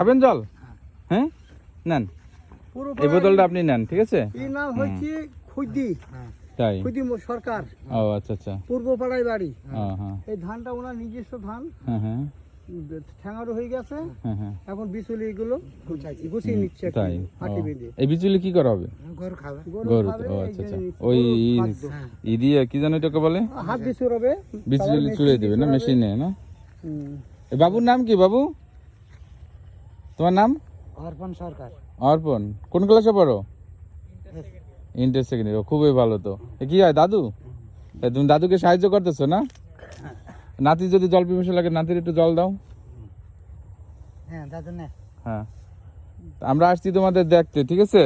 খাবেন জল? হ্যাঁ নেন, এই বোতলটা আপনি নেন, ঠিক আছে? এর নাম হচ্ছে খুদি। তাই? খুদি সরকার। ও আচ্ছা আচ্ছা। পূর্বপাড়ায় বাড়ি। হ্যাঁ। এই ধানটা ওনার নিজস্ব ধান। হ্যাঁ। ঠ্যাঙারও হয়ে গেছে। হ্যাঁ। এখন বিচুলি এগুলো গুছিয়ে নিচ্ছে। তাই? হাঁটি বেঁধে। এই বিচুলি কি করা হবে? গরু খাবে। গরু। ও আচ্ছা আচ্ছা। ওই ই দিয়ে কি জানো এটাকে বলে? হাত বিচুর হবে। বিচুলি চুড়ে দেবে না মেশিনে না? এই বাবুর নাম কি বাবু? তোমার নাম? অর্পণ সরকার। অর্পণ। কোন ক্লাসে পড়ো? Inter secondary. খুবই ভালো তো। কি হয় দাদু? তুমি দাদুকে সাহায্য করতেছো না? নাতি যদি জল পিপাসা লাগে নাতির একটু জল দাও। হ্যাঁ দাদু না। হ্যাঁ, আমরা আসছি তোমাদের দেখতে, ঠিক আছে?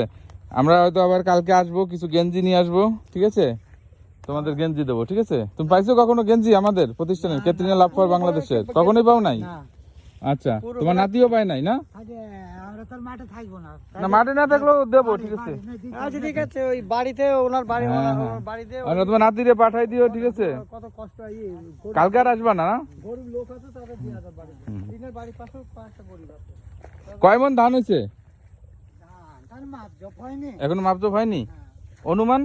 আমরা হয়তো আবার কালকে আসবো, কিছু গেঞ্জি নিয়ে আসবো, ঠিক আছে? তোমাদের গেঞ্জি দেবো, ঠিক আছে? তুমি পাইছো কখনো গেঞ্জি আমাদের প্রতিষ্ঠানের ক্যাটরিনা লাভ ফর বাংলাদেশের? কখনোই পাও নাই? আচ্ছা, তোমার নাতিও পায় নাই না? না মাঠে না থাকলেও দেবো, ঠিক আছে? আচ্ছা ঠিক আছে, ওই বাড়িতে ওনার বাড়ি বাড়িতে তোমার নাতিরে পাঠাই দিও, ঠিক আছে? কত কষ্ট। কালকে আর আসবা না? গরিব লোক আছে তাদের দিয়ে আসবে বাড়িতে। দিনের বাড়ির পাশে পাঁচটা পরিবার। কয় মন ধান হয়েছে? ধান মাপ জপ হয়নি এখনো মাপজোপ হয়নি? অনুমান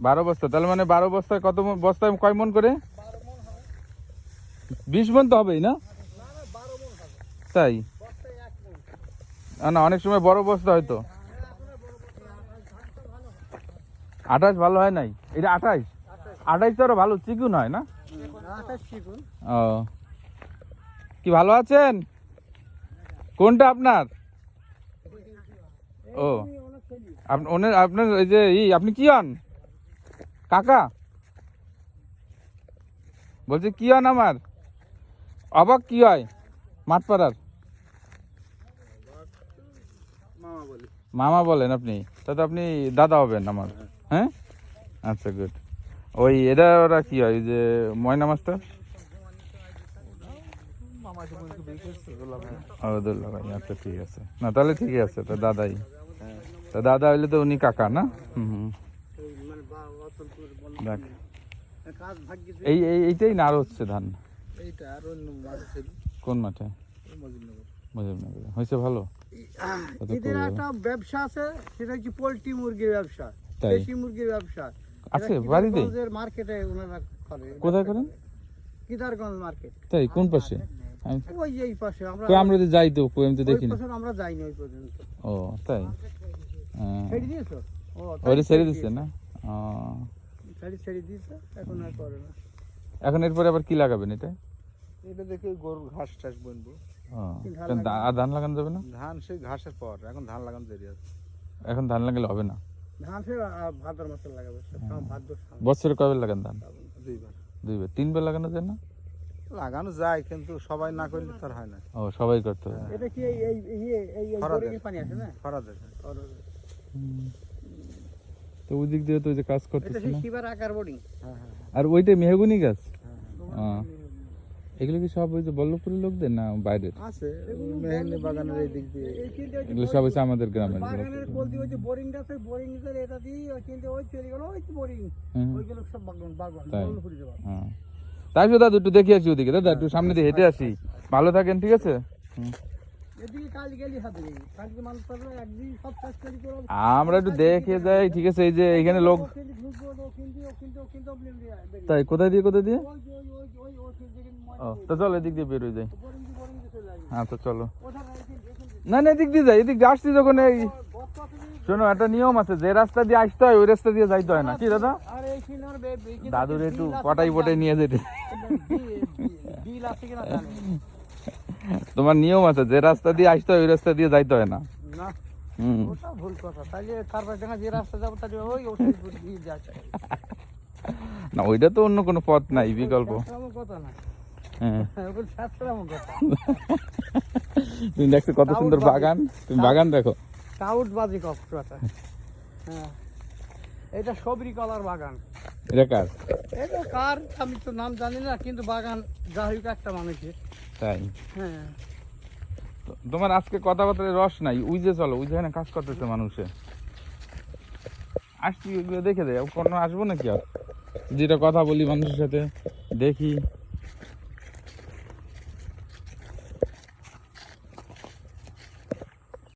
12 বস্তা। তাহলে মানে 12 বস্তায় কত বস্তায় কয় মন করে? 20 মন তো হবেই না? তাই না, অনেক সময় বড় বস্তা হয়তো। 28 ভালো হয় নাই? এটা 28 তো আরো ভালো চিকুন হয় না? ও, কি ভালো আছেন? কোনটা আপনার? ও আপনার এই যে আপনি কি হন কাকা? বলছি কি হন আমার? অবাক কি হয় মাঠপাড়ার? মামা বলেন আপনি? তাতে আপনি দাদা হবেন আমার। হ্যাঁ আচ্ছা গুড। ওই এটা ওরা কি হয় যে ময়না মাস্টার? দুল্লা ভাই। আচ্ছা ঠিক আছে, না তাহলে ঠিকই আছে, তো দাদাই। তা দাদা হইলে তো উনি কাকা না? দেখ এইটাই না আরো হচ্ছে ধান? কোন মাঠে? মুজিবনগরে হয়েছে ভালো? এদের একটা ব্যবসা আছে, সেটা হচ্ছে পোল্ট্রি মুরগির ব্যবসা, দেশি মুরগির ব্যবসা আছে বাড়িতে। মার্কেটে ওনারা করে। কোথায় করেন? কিদারগঞ্জ মার্কেট। তাই? কোন পাশে? ওই এই পাশে। আমরা তো যাই তো, আমি তো দেখি না। আমরা যাইনি ওই পর্যন্ত। ও তাই? ছেড়ে দিয়েছো? ওরে ছেড়ে দিচ্ছে না? ছেড়ে দিয়েছে, এখন আর করে না। এখন এরপরে আবার কি লাগাবেন এটা? এটা দেখে গরুর ঘাস টাস বুনবো। আর ধান লাগানো যাবে না? ধান সেই ঘাসের পর, এখন ধান লাগানো দেরি আছে। এখন ধান লাগালে হবে না? ধান সে ভাদ্র মাসে লাগাবে। বছরে কয়বার লাগান ধান? 2বার 3বার লাগানো যায় না? লাগানো যায়, কিন্তু সবাই না করলে তার হয় না। ও সবাই করতে হবে। এটা কি এই পানি আছে না? খরাদের। তো ওই দিক দিয়ে তো যে কাজ করতেছে না। শিবার আকার বোর্ডিং। আর ওইটা মেহগুনি গাছ? এগুলো কি সব ওই যে বল্লভপুরের লোকদের না বাইরের? আছে মেহেন্দি বাগানের এই দিক দিয়ে। এগুলো সব হচ্ছে আমাদের গ্রামের। বাগানের কোল দিয়ে ওই যে বোরিং আছে, বোরিং এর এটা দিয়ে কিন্তু ওই চলে গেল ওই বোরিং। ওইগুলো সব বাগান বল্লভপুরে যাওয়া। হ্যাঁ তাই তো দাদু একটু দেখে আসি ওদিকে। দাদা একটু সামনে দিয়ে হেঁটে আসি। ভালো থাকেন, ঠিক আছে? এদিকে কাল গেলি হবে, কালকে মানুষ পাবে একদিন সব কাজ করি করে। আমরা একটু দেখে যাই, ঠিক আছে? এই যে এখানে লোক। তাই কোথায় দিয়ে ও তো চলো এদিক দিয়ে বেরোয় যাই। হ্যাঁ তো চলো। না এদিক দিয়ে যাই, এদিক দিয়ে আসছি যখন। এই শোনো, একটা নিয়ম আছে, যে রাস্তা দিয়ে আসতে হয় ওই রাস্তা দিয়ে যাইতে হয় না, কি দাদা? দাদুর একটু পটাই নিয়ে যেতে। তোমার নিয়ম আছে, যে রাস্তা দিয়ে আসতে হয় ওই রাস্তা দিয়ে যাইতে হয় না। ভুল কথা। তাহলে তারপর যে রাস্তা যাবো তাহলে ওই দিয়ে যাচ্ছে না, ওইটা তো অন্য কোনো পথ নাই, বিকল্প। কথা না। তুমি দেখছো কত সুন্দর বাগান? তুমি বাগান দেখো। টাউটবাজি কথা। হ্যাঁ, এটা সবরি কলার বাগান। এটা কার? এটা কার আমি তো নাম জানি না, কিন্তু বাগান যাই হোক একটা মানুষের। তাই? হ্যাঁ। তোমার আজকে কথাবার্তায় রস নাই। ওই যে চলো, ওই যেখানে কাজ করতেছে মানুষে আসছি, ওইগুলো দেখে দেয়। কোনো আসবো নাকি আর? যেটা কথা বলি মানুষের সাথে, দেখি